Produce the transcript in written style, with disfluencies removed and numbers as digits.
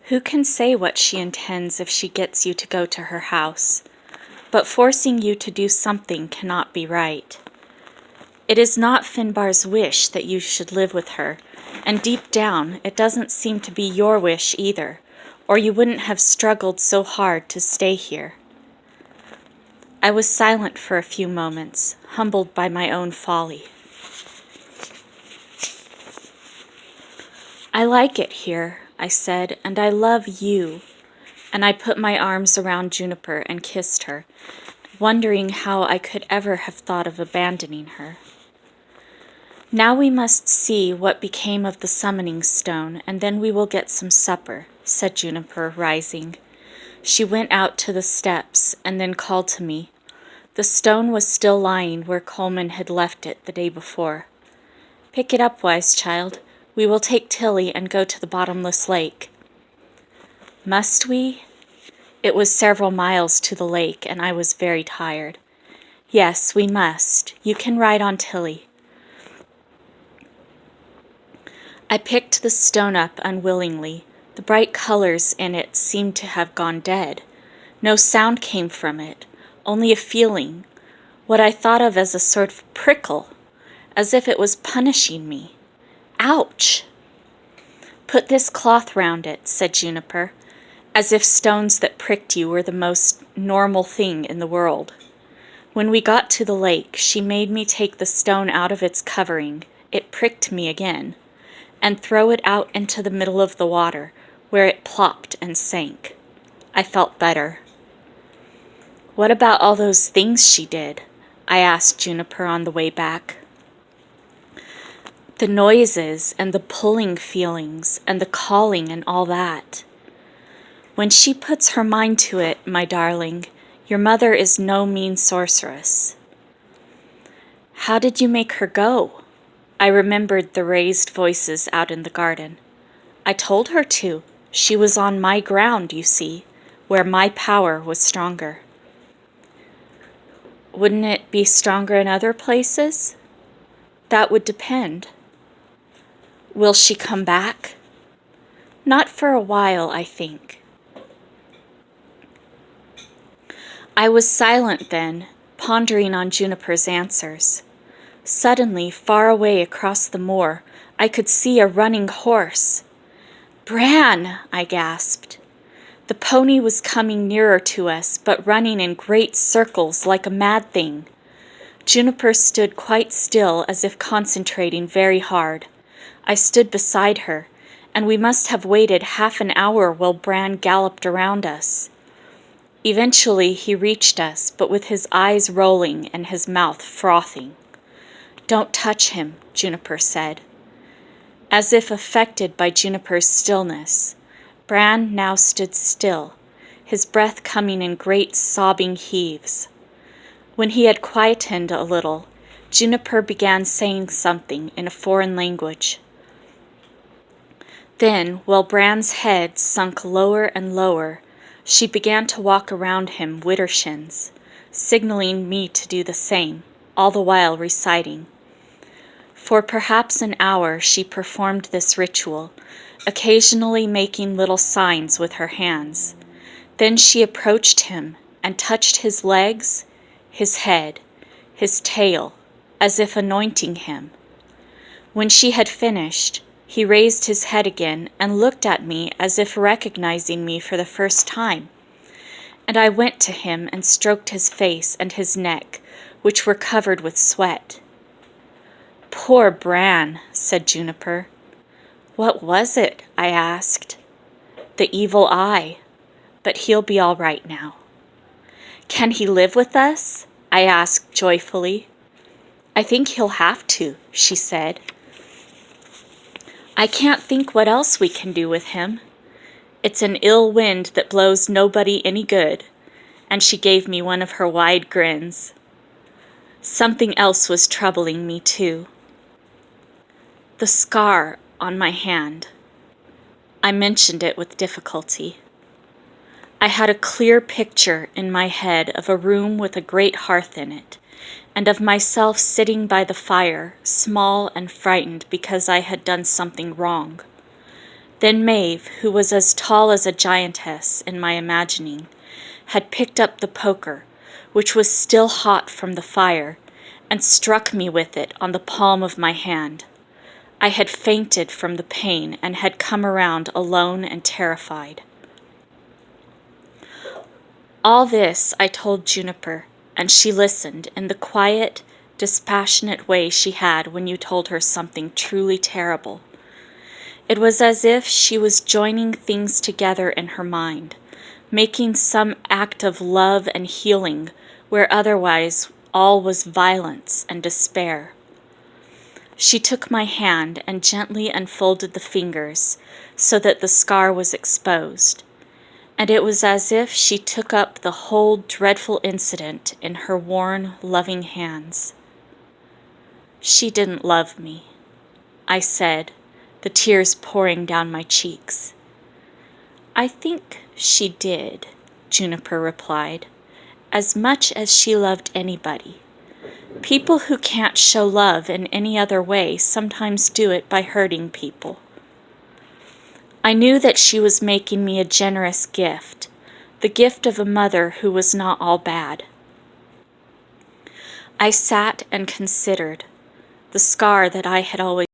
Who can say what she intends if she gets you to go to her house? But forcing you to do something cannot be right. It is not Finbar's wish that you should live with her, and deep down it doesn't seem to be your wish either, or you wouldn't have struggled so hard to stay here. I was silent for a few moments, humbled by my own folly. I like it here, I said, and I love you. And I put my arms around Juniper and kissed her, wondering how I could ever have thought of abandoning her. Now we must see what became of the summoning stone, and then we will get some supper, said Juniper, rising. She went out to the steps and then called to me. The stone was still lying where Coleman had left it the day before. Pick it up, wise child. We will take Tilly and go to the bottomless lake. Must we? It was several miles to the lake, and I was very tired. Yes, we must. You can ride on Tilly. I picked the stone up unwillingly. The bright colors in it seemed to have gone dead. No sound came from it, only a feeling, what I thought of as a sort of prickle, as if it was punishing me. Ouch! Put this cloth round it, said Juniper, as if stones that pricked you were the most normal thing in the world. When we got to the lake, she made me take the stone out of its covering, it pricked me again, and throw it out into the middle of the water, where it plopped and sank. I felt better. What about all those things she did? I asked Juniper on the way back. The noises and the pulling feelings and the calling and all that. When she puts her mind to it, my darling, your mother is no mean sorceress. How did you make her go? I remembered the raised voices out in the garden. I told her to. She was on my ground, you see, where my power was stronger. Wouldn't it be stronger in other places? That would depend. Will she come back? Not for a while, I think. I was silent then, pondering on Juniper's answers. Suddenly, far away across the moor, I could see a running horse. Bran! I gasped. The pony was coming nearer to us, but running in great circles like a mad thing. Juniper stood quite still as if concentrating very hard. I stood beside her, and we must have waited half an hour while Bran galloped around us. Eventually he reached us, but with his eyes rolling and his mouth frothing. Don't touch him, Juniper said. As if affected by Juniper's stillness, Bran now stood still, his breath coming in great sobbing heaves. When he had quietened a little, Juniper began saying something in a foreign language. Then, while Bran's head sunk lower and lower, she began to walk around him widdershins, signaling me to do the same, all the while reciting. For perhaps an hour she performed this ritual, occasionally making little signs with her hands. Then she approached him and touched his legs, his head, his tail, as if anointing him. When she had finished, he raised his head again and looked at me as if recognizing me for the first time. And I went to him and stroked his face and his neck, which were covered with sweat. Poor Bran, said Juniper. What was it? I asked. The evil eye. But he'll be all right now. Can he live with us? I asked joyfully. I think he'll have to, she said. I can't think what else we can do with him. It's an ill wind that blows nobody any good, and she gave me one of her wide grins. Something else was troubling me too. The scar on my hand. I mentioned it with difficulty. I had a clear picture in my head of a room with a great hearth in it, and of myself sitting by the fire, small and frightened because I had done something wrong. Then Maeve, who was as tall as a giantess in my imagining, had picked up the poker, which was still hot from the fire, and struck me with it on the palm of my hand. I had fainted from the pain and had come around alone and terrified. All this I told Juniper, and she listened in the quiet, dispassionate way she had when you told her something truly terrible. It was as if she was joining things together in her mind, making some act of love and healing where otherwise all was violence and despair. She took my hand and gently unfolded the fingers so that the scar was exposed, and it was as if she took up the whole dreadful incident in her worn, loving hands. She didn't love me, I said, the tears pouring down my cheeks. I think she did, Juniper replied, as much as she loved anybody. People who can't show love in any other way sometimes do it by hurting people. I knew that she was making me a generous gift, the gift of a mother who was not all bad. I sat and considered the scar that I had always